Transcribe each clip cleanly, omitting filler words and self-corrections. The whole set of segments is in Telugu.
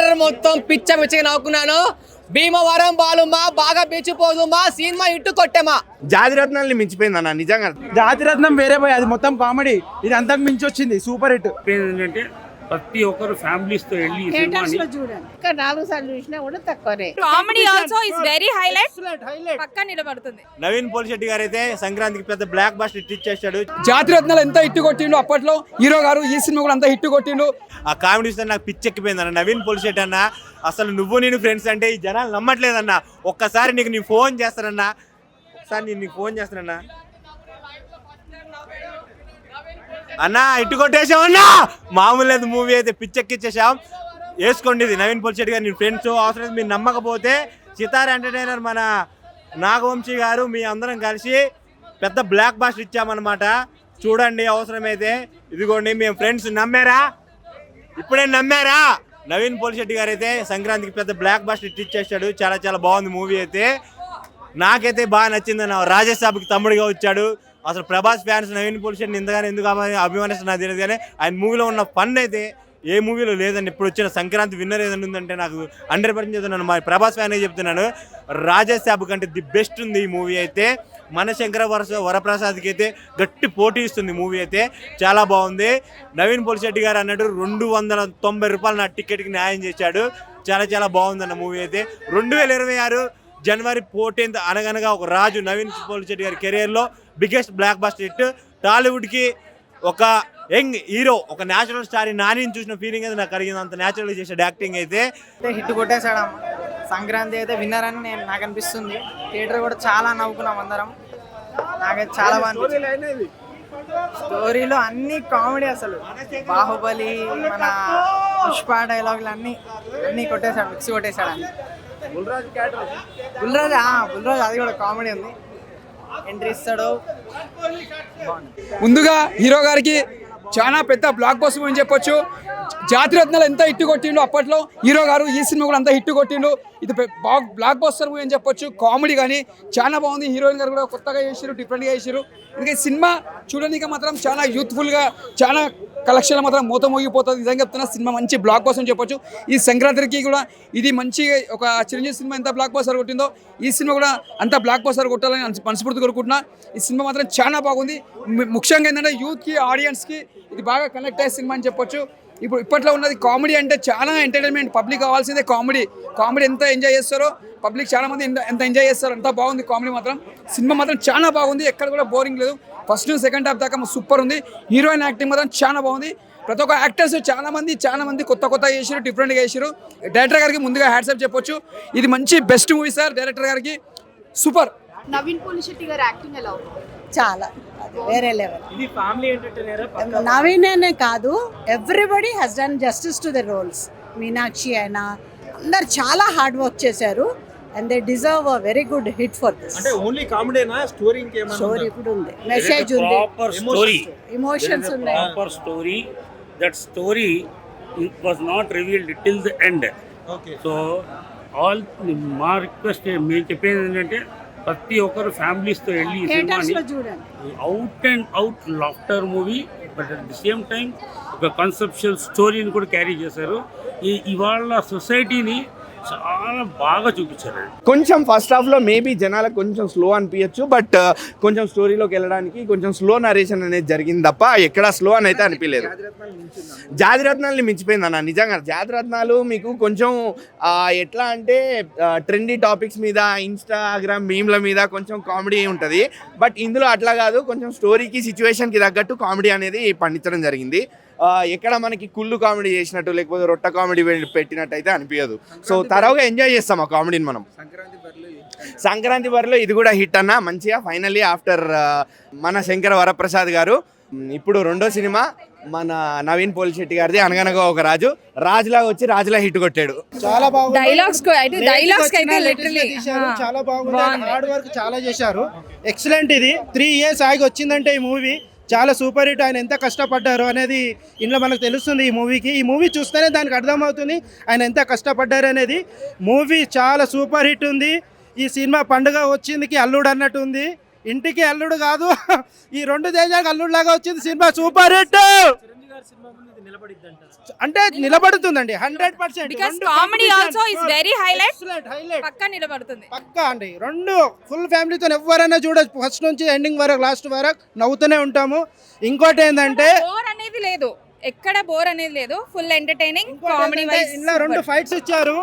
థియేటర్ మొత్తం పిచ్చగా నవ్వుకున్నాను. భీమవరం బాలుమా బాగా బీచిపోదుమా సినిమా ఇట్టు కొట్టేమా. జాతిరత్నాల్ని మించిపోయింది అన్న నిజంగా. జాతిరత్నం వేరే పోయి అది మొత్తం కామెడీ, ఇది అంతకు మించి వచ్చింది సూపర్ హిట్. ఏంటంటే ప్రతి ఒక్కరు ఫ్యామిలీస్ తో వెళ్ళి చూడండి. ఇంకా 4 సార్లు చూసినా కూడా తక్కువనే. Comedy also is very highlight, పక్కా నిలబడుతుంది. నవీన్ పోలిశెట్టి గారు అయితే సంక్రాంతికి పెద్ద బ్లాక్ బస్టర్ హిట్ ఇచ్చేసాడు. జాతిరత్నాలు ఎంత హిట్ కొట్టిండు అప్పట్లో హీరో గారు, ఈ సినిమా కూడా అంత హిట్ కొట్టిండు. ఆ కామెడీస్ నాకు పిచ్చెక్కిపోయింది అన్న. నవీన్ పోలిశెట్టి అన్న అసలు నువ్వు నేను ఫ్రెండ్స్ అంటే ఈ జనాలు నమ్మట్లేదన్న. ఒక్కసారి నీకు నీ ఫోన్ చేస్తానన్నా, ఒకసారి నేను నీకు ఫోన్ చేస్తానన్నా. అన్నా ఇటు కొట్టేసామన్నా, మామూలు లేదు. మూవీ అయితే పిచ్చెక్కిచ్చేసాం. వేసుకోండి ఇది నవీన్ పోలిశెట్టి గారు. నేను ఫ్రెండ్స్ అవసరం మీరు నమ్మకపోతే సితార్ ఎంటర్టైనర్ మన నాగవంశీ గారు మీ అందరం కలిసి పెద్ద బ్లాక్ బాస్టర్ ఇచ్చామన్నమాట. చూడండి అవసరమైతే. ఇదిగోండి మేము ఫ్రెండ్స్. నమ్మారా? ఇప్పుడే నమ్మారా? నవీన్ పోలిశెట్టి గారు అయితే సంక్రాంతికి పెద్ద బ్లాక్ బాస్టర్ హిట్ ఇచ్చేసాడు. చాలా చాలా బాగుంది మూవీ అయితే. నాకైతే బాగా నచ్చింది. రాజేష్ సాబ్కి తమ్ముడిగా వచ్చాడు. అసలు ప్రభాస్ ఫ్యాన్స్ నవీన్ పోలిశెట్టిని ఇంతగానే ఎందుకు అభిమానిస్తున్నారు తెలియదు కానీ ఆయన మూవీలో ఉన్న ఫన్ అయితే ఏ మూవీలో లేదండి. ఇప్పుడు వచ్చిన సంక్రాంతి విన్నర్ ఏదైనా ఉందంటే నాకు 100% చెప్తున్నాను, మా ప్రభాస్ ఫ్యాన్ చెప్తున్నాను. రాజేష్ సాబ్ కంటే ది బెస్ట్ ఉంది ఈ మూవీ అయితే. మన శంకర వరప్రసాద్కి అయితే గట్టి పోటీ ఇస్తుంది మూవీ అయితే. చాలా బాగుంది. నవీన్ పోలిశెట్టి గారు అన్నట్టు 290 రూపాయలు నా టికెట్కి న్యాయం చేశాడు. చాలా చాలా బాగుందన్న మూవీ అయితే. 2026 జనవరి 14 అనగనగా ఒక రాజు నవీన్ పోలిశెట్టి గారి కెరియర్లో బిగ్గెస్ట్ బ్లాక్ బస్టర్ హిట్. టాలీవుడ్కి ఒక యంగ్ హీరో, ఒక న్యాచురల్ స్టార్ నానిని చూసిన ఫీలింగ్ అయితే నాకు కలిగింది. అంత న్యాచురల్ చేసాడు యాక్టింగ్ అయితే. హిట్ కొట్టేశాడు. సంక్రాంతి అయితే విన్నర్ అని నాకు అనిపిస్తుంది. థియేటర్ కూడా చాలా నవ్వుకున్నాం అందరం. నాకైతే చాలా బాగుంది. స్టోరీలో అన్ని కామెడీ, అసలు బాహుబలి, మన పుష్ప డైలాగులు అన్ని కొట్టేశాడు, మిక్స్ కొట్టేశాడు అన్ని. బుల్రాజ్ అది కూడా కామెడీ ఉంది. ఎంట్రీ ఇస్తాడు. ముందుగా హీరో గారికి చాలా పెద్ద బ్లాక్ బస్టర్ అని చెప్పొచ్చు. జాతిరత్నాలు ఎంత హిట్ కొట్టిండు అప్పట్లో హీరో గారు, ఈ సినిమా కూడా అంత హిట్ కొట్టిండు. ఇది బ్లాక్ బస్టర్ మూవీ అని చెప్పొచ్చు. కామెడీ కానీ చాలా బాగుంది. హీరోయిన్ గారు కూడా కొత్తగా చేసారు, డిఫరెంట్గా చేసారు. ఇంకా సినిమా చూడడానికి మాత్రం చాలా యూత్ఫుల్గా, చాలా కలెక్షన్లు మాత్రం మూత మోగిపోతుంది. నిజంగా చెప్తున్నా, సినిమా మంచి బ్లాక్ బస్టర్ అని చెప్పొచ్చు. ఈ సంక్రాంతికి కూడా ఇది మంచి ఒక చిరంజీవి సినిమా ఎంత బ్లాక్ బస్టర్ కొట్టిందో ఈ సినిమా కూడా అంత బ్లాక్ బస్టర్ కొట్టాలని మనస్ఫూర్తి కోరుకుంటున్నా. ఈ సినిమా మాత్రం చాలా బాగుంది. ముఖ్యంగా ఏంటంటే యూత్కి, ఆడియన్స్కి ఇది బాగా కనెక్ట్ అయ్యే సినిమా అని చెప్పొచ్చు. ఇప్పట్లో ఉన్నది కామెడీ అంటే చాలా ఎంటర్టైన్మెంట్. పబ్లిక్ కావాల్సిందే కామెడీ. ఎంత ఎంజాయ్ చేస్తారో పబ్లిక్, చాలా మంది ఎంత ఎంజాయ్ చేస్తారో అంత బాగుంది కామెడీ మాత్రం. సినిమా మాత్రం చాలా బాగుంది, ఎక్కడ కూడా బోరింగ్ లేదు. ఫస్ట్ సెకండ్ హాఫ్ దాకా సూపర్ ఉంది. హీరోయిన్ యాక్టింగ్ మాత్రం చాలా బాగుంది. ప్రతి ఒక్క యాక్టర్స్ చాలా మంది కొత్త చేసారు, డిఫరెంట్గా చేసారు. డైరెక్టర్ గారికి ముందుగా హ్యాట్సాప్ చెప్పొచ్చు. ఇది మంచి బెస్ట్ మూవీ సార్. డైరెక్టర్ గారికి సూపర్. నవీన్ పోలిశెట్టి గారి యాక్టింగ్ ఎలా ఉంది? చాలా వేరే లెవెల్. ఇది ఫ్యామిలీ ఎంటర్టైనర్. నవీనే కాదు, everybody has done justice to the roles. Meenakshi అయినా అందరు చాలా హార్డ్ వర్క్ చేశారు. And they deserve a very good hit for this. అంటే ఓన్లీ కామెడీనా? స్టోరీ ఇంకేమైనా? స్టోరీ కూడా ఉంది, మెసేజ్ ఉంది, ప్రాపర్ స్టోరీ, ఎమోషన్స్ ఉన్నాయి. Proper story. That story was not revealed till the end. Okay. So all మా రిక్వెస్ట్ మేము చెప్పేది ఏంటంటే ప్రతి ఒక్కరు ఫ్యామిలీస్ తో వెళ్ళి ఈ సినిమాని చూడండి. Out and out laughter movie, but at the same time ఒక కన్సెప్షువల్ స్టోరీని కూడా క్యారీ చేశారు. ఇవాళ సొసైటీని చాలా బాగా చూపించారు. కొంచెం ఫస్ట్ హాఫ్లో మేబీ జనాలకు కొంచెం స్లో అనిపించచ్చు, బట్ కొంచెం స్టోరీలోకి వెళ్ళడానికి కొంచెం స్లో నరేషన్ అనేది జరిగింది తప్ప ఎక్కడ స్లో అని అయితే అనిపించలేదు. జాతిరత్నాల్ని మించిపోయింది అన్న నిజంగా. జాతిరత్నాలు మీకు కొంచెం ఎట్లా అంటే ట్రెండీ టాపిక్స్ మీద, ఇన్స్టాగ్రామ్ మీమ్ల మీద కొంచెం కామెడీ ఉంటుంది. బట్ ఇందులో అట్లా కాదు, కొంచెం స్టోరీకి, సిచ్యువేషన్కి తగ్గట్టు కామెడీ అనేది పండించడం జరిగింది. ఎక్కడ మనకి కుళ్ళు కామెడీ చేసినట్టు లేకపోతే రొట్ట కామెడీ పెట్టినట్టు అయితే అనిపించదు. సో తరవుగా ఎంజాయ్ చేస్తాం ఆ కామెడీని మనం. సంక్రాంతి బరిలో ఇది కూడా హిట్ అన్న మంచిగా. ఫైనల్లీ ఆఫ్టర్ మన శంకర వరప్రసాద్ గారు ఇప్పుడు రెండో సినిమా మన నవీన్ పోలిశెట్టి గారిది అనగనగా ఒక రాజు. రాజులాగా వచ్చి రాజులా హిట్ కొట్టాడు. చాలా బాగుంది. డైలాగ్స్ అయితే లిటరల్లీ చాలా బాగుంది. హార్డ్ వర్క్ చాలా చేశారు. ఎక్సలెంట్. ఇది 3 years ఆగి వచ్చిందంటే ఈ మూవీ చాలా సూపర్ హిట్. ఆయన ఎంత కష్టపడ్డారు అనేది ఇందులో మనకు తెలుస్తుంది. ఈ మూవీ చూస్తేనే దానికి అర్థమవుతుంది ఆయన ఎంత కష్టపడ్డారు అనేది. మూవీ చాలా సూపర్ హిట్ ఉంది. ఈ సినిమా పండుగ వచ్చిందికి అల్లుడు అన్నట్టు ఉంది. ఇంటికి అల్లుడు కాదు, ఈ 2 దేశాలకు అల్లుడు లాగా వచ్చింది సినిమా. Super hit. అంటే నిలబడుతుందండి 100%. Because comedy also is very highlight. పక్కా నిలబడుతుంది. పక్కా అండి. రెండు ఫుల్ ఫ్యామిలీతో ఎవరైనా చూడొచ్చు, ఫస్ట్ నుంచి ఎండింగ్ వరకు లాస్ట్ వరకు నవ్వుతూనే ఉంటాము. ఇంకోటి ఏంటంటే బోర్ అనేది లేదు, ఎక్కడ బోర్ అనేది లేదు, ఫుల్ ఎంటర్టైనింగ్ కామెడీ వైస్. ఇందులో 2 ఫైట్స్ ఇచ్చారు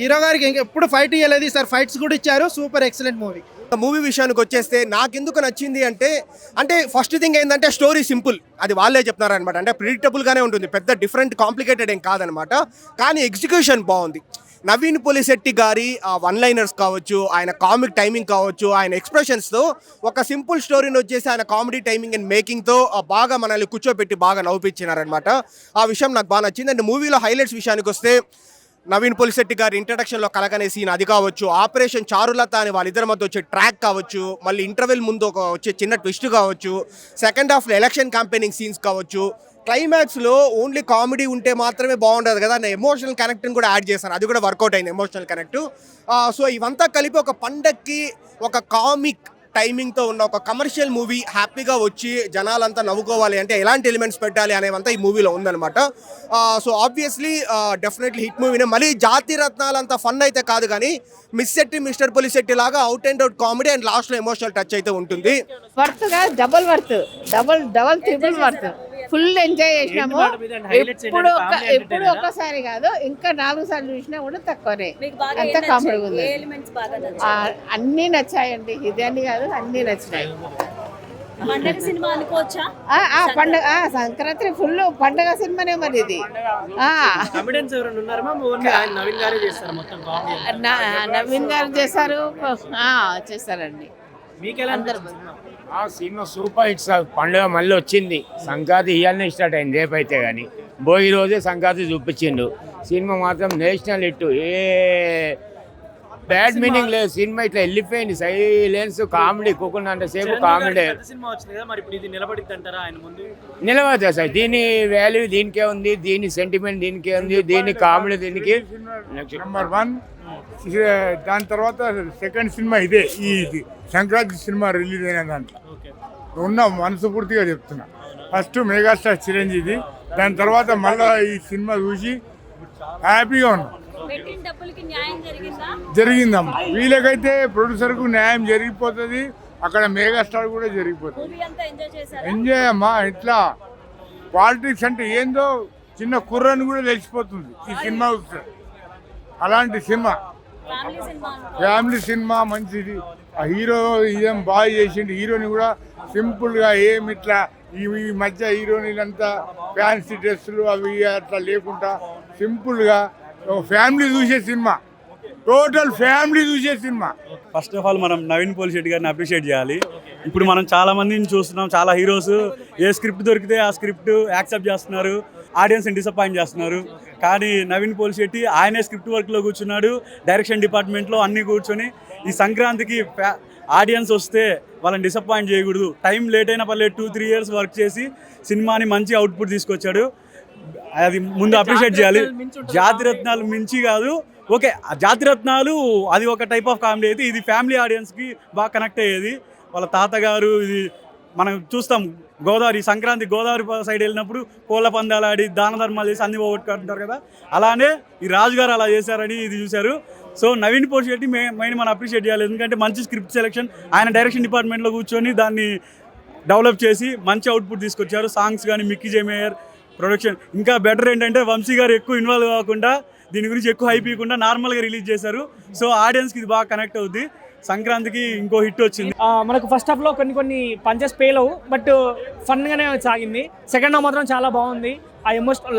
హీరో గారికి, ఎప్పుడు ఫైట్ ఇవ్వలేదు, సార్ ఫైట్స్ కూడా ఇచ్చారు. Super excellent movie. మూవీ విషయానికి వచ్చేస్తే నాకు ఎందుకు నచ్చింది అంటే ఫస్ట్ థింగ్ ఏంటంటే స్టోరీ సింపుల్, అది వాళ్ళే చెప్తున్నారనమాట. అంటే ప్రిడిక్టబుల్గానే ఉంటుంది, పెద్ద డిఫరెంట్ కాంప్లికేటెడ్ ఏం కాదనమాట. కానీ ఎగ్జిక్యూషన్ బాగుంది. నవీన్ పోలిశెట్టి గారి వన్ లైనర్స్ కావచ్చు, ఆయన కామిక్ టైమింగ్ కావచ్చు, ఆయన ఎక్స్ప్రెషన్స్తో ఒక సింపుల్ స్టోరీని వచ్చేసి ఆయన కామెడీ టైమింగ్ అండ్ మేకింగ్తో బాగా మనల్ని కూర్చోబెట్టి బాగా నవ్వుపించినారనమాట. ఆ విషయం నాకు బాగా నచ్చింది. అండ్ మూవీలో హైలైట్స్ విషయానికి వస్తే నవీన్ పోలిశెట్టి గారి ఇంట్రడక్షన్లో కలగనే సీన్ అది కావచ్చు, ఆపరేషన్ చారులత అని వాళ్ళిద్దరి మధ్య వచ్చే ట్రాక్ కావచ్చు, మళ్ళీ ఇంటర్వెల్ ముందు వచ్చే చిన్న ట్విస్ట్ కావచ్చు, సెకండ్ హాఫ్లో ఎలక్షన్ క్యాంపెయినింగ్ సీన్స్ కావచ్చు, క్లైమాక్స్లో ఓన్లీ కామెడీ ఉంటే మాత్రమే బాగుండదు కదా, నేను ఎమోషనల్ కనెక్ట్ని కూడా యాడ్ చేశాను, అది కూడా వర్కౌట్ అయింది ఎమోషనల్ కనెక్ట్. సో ఇవంతా కలిపి ఒక పండక్కి ఒక కామిక్ టైమింగ్తో ఉన్న ఒక కమర్షియల్ మూవీ హ్యాపీగా వచ్చి జనాలంతా నవ్వుకోవాలి అంటే ఎలాంటి ఎలిమెంట్స్ పెట్టాలి అనేవంతా ఈ మూవీలో ఉందన్నమాట. సో ఆబ్వియస్లీ డెఫినెట్లీ హిట్ మూవీనే. మళ్ళీ జాతి రత్నాలంత ఫన్ అయితే కాదు, కానీ మిస్ శెట్టి మిస్టర్ పోలిశెట్టి లాగా out and out comedy and లాస్ట్లో ఎమోషనల్ టచ్ అయితే ఉంటుంది. వర్త్గా double triple worth. Full enjoy చేసినాము. ఎప్పుడు ఒక్కసారి కాదు, ఇంకా 4 సార్లు చూసినా కూడా తక్కువనే. అంత కామెడీ ఉంది. అన్నీ నచ్చాయండి, ఇది అని కాదు, అన్నీ నచ్చినాయి. పండగ సినిమా అనుకోవచ్చా? పండగ సంక్రాంతి ఫుల్ పండగ సినిమానే మరి ఇది. నవీన్ గారు చేశారు, చేస్తారండి. ఆ సినిమా సూపర్ హిట్ సార్. పండుగ మళ్ళీ వచ్చింది, సంక్రాంతి ఇవాళనే స్టార్ట్ అయింది, రేపైతే కానీ భోగి రోజే సంక్రాంతి చూపించిండు. సినిమా మాత్రం నేషనల్ హిట్, ఏ బ్యాడ్ మీనింగ్ లేదు. సినిమా ఇట్లా వెళ్ళిపోయింది, సైలెన్స్ కామెడీ, కుక్కున్న అంటే సేపు కామెడీ నిలబడతా సార్. దీని వాల్యూ దీనికే ఉంది, దీని సెంటిమెంట్ దీనికే ఉంది, దీని కామెడీ దీనికి నెంబర్ 1. దాని తర్వాత సెకండ్ సినిమా ఇదే, ఇది సంక్రాంతి సినిమా రిలీజ్ అయిన దాంట్లో ఉన్న మనస్ఫూర్తిగా చెప్తున్నా. ఫస్ట్ మెగాస్టార్ చిరంజీవి, దాని తర్వాత మళ్ళీ ఈ సినిమా చూసి హ్యాపీగా ఉన్నాం. జరిగిందమ్మా, వీళ్ళకైతే ప్రొడ్యూసర్కు న్యాయం జరిగిపోతుంది, అక్కడ మెగాస్టార్ కూడా జరిగిపోతుంది. ఎంజాయ్ అమ్మా. ఇట్లా పాలిటిక్స్ అంటే ఏందో చిన్న కుర్రని కూడా తెలిసిపోతుంది ఈ సినిమా చూస్తే. అలాంటి సినిమా, ఫ్యామిలీ సినిమా మంచిది. ఆ హీరో ఇదేం బాగా చేసిండు, హీరోని కూడా సింపుల్గా ఏం ఇట్లా ఈ మధ్య హీరోయిన్లంతా ఫ్యాన్సీ డ్రెస్సులు అవి అట్లా లేకుండా సింపుల్గా ఫ్యామిలీ చూసే సినిమా, టోటల్ ఫ్యామిలీ చూసే సినిమా. ఫస్ట్ ఆఫ్ ఆల్ మనం నవీన్ పోలిశెట్టి గారిని అప్రిషియేట్ చేయాలి. ఇప్పుడు మనం చాలా మందిని చూస్తున్నాం, చాలా హీరోస్ ఏ స్క్రిప్ట్ దొరికితే ఆ స్క్రిప్ట్ యాక్సెప్ట్ చేస్తున్నారు, ఆడియన్స్ని డిసప్పాయింట్ చేస్తున్నారు. కానీ నవీన్ పోలిశెట్టి ఆయనే స్క్రిప్ట్ వర్క్లో కూర్చున్నాడు, డైరెక్షన్ డిపార్ట్మెంట్లో అన్నీ కూర్చొని ఈ సంక్రాంతికి ఆడియన్స్ వస్తే వాళ్ళని డిసప్పాయింట్ చేయకూడదు, టైం లేట్ అయినా పర్లేదు 2-3 years వర్క్ చేసి సినిమాని మంచి అవుట్పుట్ తీసుకొచ్చాడు. అది ముందు అప్రిషియేట్ చేయాలి. జాతిరత్నాలు మించి కాదు, ఓకే జాతిరత్నాలు అది ఒక టైప్ ఆఫ్ కామెడీ అయితే ఇది ఫ్యామిలీ ఆడియన్స్కి బాగా కనెక్ట్ అయ్యేది. వాళ్ళ తాతగారు ఇది మనం చూస్తాం, గోదావరి సంక్రాంతి గోదావరి సైడ్ వెళ్ళినప్పుడు కోళ్ళ పందాలు ఆడి దాన ధర్మాలు చేసి అన్ని పోగొట్టుకుంటారు కదా, అలానే ఈ రాజుగారు అలా చేశారని ఇది చూశారు. సో నవీన్ పోలిశెట్టి మెయిన్ మనం అప్రిషియేట్ చేయాలి, ఎందుకంటే మంచి స్క్రిప్ట్ సెలెక్షన్, ఆయన డైరెక్షన్ డిపార్ట్మెంట్లో కూర్చొని దాన్ని డెవలప్ చేసి మంచి అవుట్పుట్ తీసుకొచ్చారు. సాంగ్స్ కానీ మిక్కీ జే మేయర్ ప్రొడక్షన్, ఇంకా బెటర్ ఏంటంటే వంశీ గారు ఎక్కువ ఇన్వాల్వ్ కాకుండా దీని గురించి ఎక్కువ హైప్ ఇవ్వకుండా నార్మల్గా రిలీజ్ చేశారు. సో ఆడియన్స్కి ఇది బాగా కనెక్ట్ అవుద్ది. సంక్రాంతికి ఇంకో హిట్ వచ్చింది. మనకు ఫస్ట్ హాఫ్లో కొన్ని పంచెస్ పేలవు, బట్ ఫన్గానే సాగింది. సెకండ్ హాఫ్ మాత్రం చాలా బాగుంది. ఆ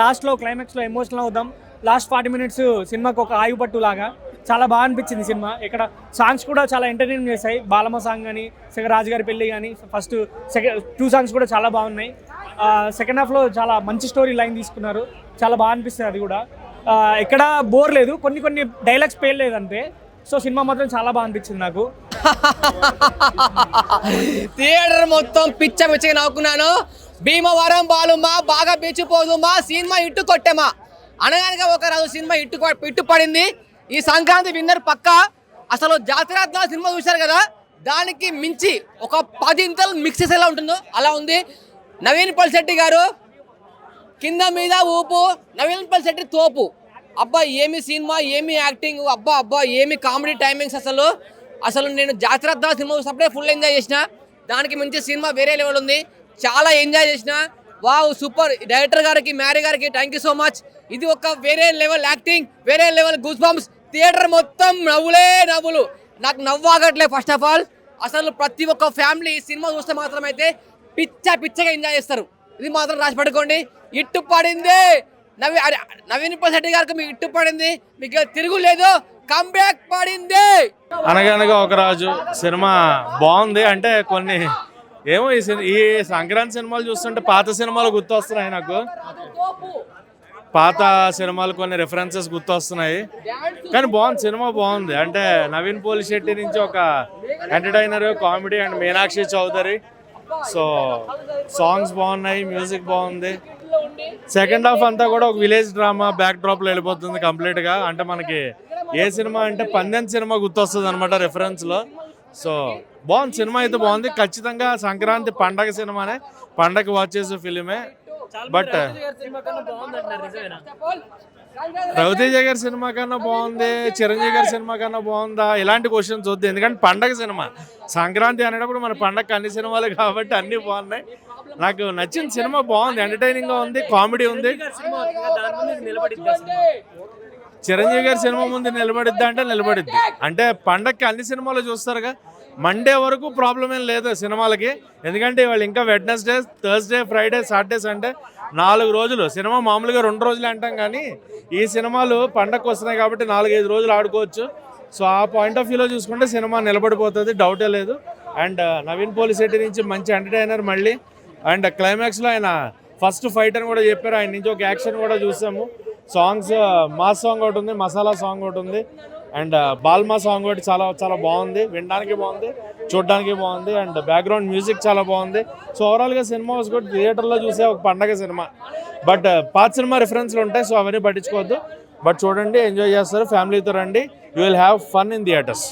లాస్ట్లో క్లైమాక్స్లో ఎమోషనల్ అవుతాం. లాస్ట్ 40 minutes సినిమాకి ఒక ఆయుపట్టు లాగా చాలా బాగా అనిపించింది సినిమా. ఇక్కడ సాంగ్స్ కూడా చాలా ఎంటర్టైన్ చేశాయి. బాలమ్మ సాంగ్ కానీ, రాజుగారి పెళ్ళి కానీ, ఫస్ట్ సెకండ్ 2 songs కూడా చాలా బాగున్నాయి. సెకండ్ హాఫ్లో చాలా మంచి స్టోరీ లైన్ తీసుకున్నారు, చాలా బాగా అనిపిస్తుంది. అది కూడా ఎక్కడ బోర్ లేదు, కొన్ని డైలాగ్స్ పేర్లేదు అంతే. సో సినిమా మాత్రం చాలా బాగా అనిపించింది నాకు. థియేటర్ మొత్తం పిచ్చగా నవ్వుకున్నాను. భీమవరం బాలుమా బాగా బీచిపోదుమా, సినిమా ఇట్టు కొట్టేమా అనగానే ఒక రోజు సినిమా ఇట్టు పడింది. ఈ సంక్రాంతి విన్నర్ పక్క. అసలు జాతిరత్నాల సినిమా చూశారు కదా, దానికి మించి ఒక 10 ఇంతలు మిక్స్ చేసేలా ఉంటుందో అలా ఉంది. నవీన్ పోలిశెట్టి గారు కింద మీద ఊపు, నవీన్ పల్శెట్టి తోపు. అబ్బా ఏమి సినిమా, ఏమి యాక్టింగ్, అబ్బా అబ్బా ఏమి కామెడీ టైమింగ్స్. అసలు నేను జాతిరత్నాల సినిమా చూసినప్పుడే ఫుల్ ఎంజాయ్ చేసిన. దానికి మించి సినిమా వేరే లెవెల్ ఉంది, చాలా ఎంజాయ్ చేసిన. Wow super. డైరెక్టర్ గారికి, మ్యారీ గారికి థ్యాంక్ యూ సో మచ్. ఇది ఒక వేరే లెవెల్ యాక్టింగ్, వేరే లెవెల్ గూస్ బంప్స్. థియేటర్ మొత్తం నవ్వులే నవ్వులు. నాకు నవ్వాగట్లే. ఫస్ట్ ఆఫ్ ఆల్ అసలు ప్రతి ఒక్క ఫ్యామిలీ సినిమా చూస్తే మాత్రం అయితే పిచ్చగా ఎంజాయ్ చేస్తారు. ఇది మాత్రం రాసి పెట్టుకోండి. ఇట్టు పడింది నవీన్ పల్శెట్టి గారికి, మీకు ఇట్టు పడింది, మీకు తిరుగులేదు, కంబ్యాక్ పడింది. అనగనగా ఒక రాజు సినిమా బాగుంది. అంటే కొన్ని ఏమో ఈ సంక్రాంతి సినిమాలు చూస్తుంటే పాత సినిమాలు గుర్తొస్తున్నాయి నాకు. పాత సినిమాలు కొన్ని రెఫరెన్సెస్ గుర్తొస్తున్నాయి. కానీ బాగుంది, సినిమా బాగుంది. అంటే నవీన్ పోలిశెట్టి నుంచి ఒక entertainer, comedy and Meenakshi Chaudhary. So songs బాగున్నాయి, మ్యూజిక్ బాగుంది. సెకండ్ హాఫ్ అంతా కూడా ఒక విలేజ్ డ్రామా బ్యాక్ డ్రాప్లో వెళ్ళిపోతుంది కంప్లీట్గా. అంటే మనకి ఏ సినిమా అంటే పందెం సినిమా గుర్తొస్తుంది అనమాట రెఫరెన్స్లో. సో బాగుంది, సినిమా అయితే బాగుంది. ఖచ్చితంగా సంక్రాంతి పండగ సినిమానే, పండగ వాచ్ చేసే ఫిలిమే. బట్ రవితేజ గారి సినిమా కన్నా బాగుంది, చిరంజీవి గారి సినిమా కన్నా బాగుందా, ఇలాంటి క్వశ్చన్స్ వద్దు. ఎందుకంటే పండగ సినిమా, సంక్రాంతి అనేటప్పుడు మన పండగ అన్ని సినిమాలు కాబట్టి అన్నీ బాగున్నాయి. నాకు నచ్చిన సినిమా బాగుంది, ఎంటర్టైనింగ్గా ఉంది, కామెడీ ఉంది. చిరంజీవి గారి సినిమా ముందు నిలబడిద్దా అంటే నిలబడిద్ది. అంటే పండగకి అన్ని సినిమాలు చూస్తారుగా, మండే వరకు ప్రాబ్లం ఏం లేదు సినిమాలకి. ఎందుకంటే వాళ్ళు ఇంకా Wednesday, Thursday, Friday, Saturday, Sunday 4 రోజులు. సినిమా మామూలుగా 2 రోజులు అంటాం, కానీ ఈ సినిమాలు పండగకు వస్తున్నాయి కాబట్టి 4-5 రోజులు ఆడుకోవచ్చు. సో ఆ పాయింట్ ఆఫ్ వ్యూలో చూసుకుంటే సినిమా నిలబడిపోతుంది, డౌటే లేదు. అండ్ నవీన్ పోలిశెట్టి నుంచి మంచి ఎంటర్టైనర్ మళ్ళీ. అండ్ క్లైమాక్స్లో ఆయన ఫస్ట్ ఫైట్ అని కూడా చెప్పారు, ఆయన నుంచి ఒక యాక్షన్ కూడా చూసాము. సాంగ్స్ మాస్ సాంగ్ ఒకటి ఉంది, మసాలా సాంగ్ ఒకటి ఉంది, అండ్ బాల్మా సాంగ్ ఒకటి చాలా చాలా బాగుంది. వినడానికి బాగుంది, చూడడానికి బాగుంది, అండ్ బ్యాక్గ్రౌండ్ మ్యూజిక్ చాలా బాగుంది. సో ఓవరాల్గా సినిమా కూడా థియేటర్లో చూసే ఒక పండగ సినిమా. బట్ పాత సినిమా రిఫరెన్స్లు ఉంటాయి, సో అవన్నీ పట్టించుకోవద్దు. బట్ చూడండి, ఎంజాయ్ చేస్తారు, ఫ్యామిలీతో రండి. You will have fun in theatres.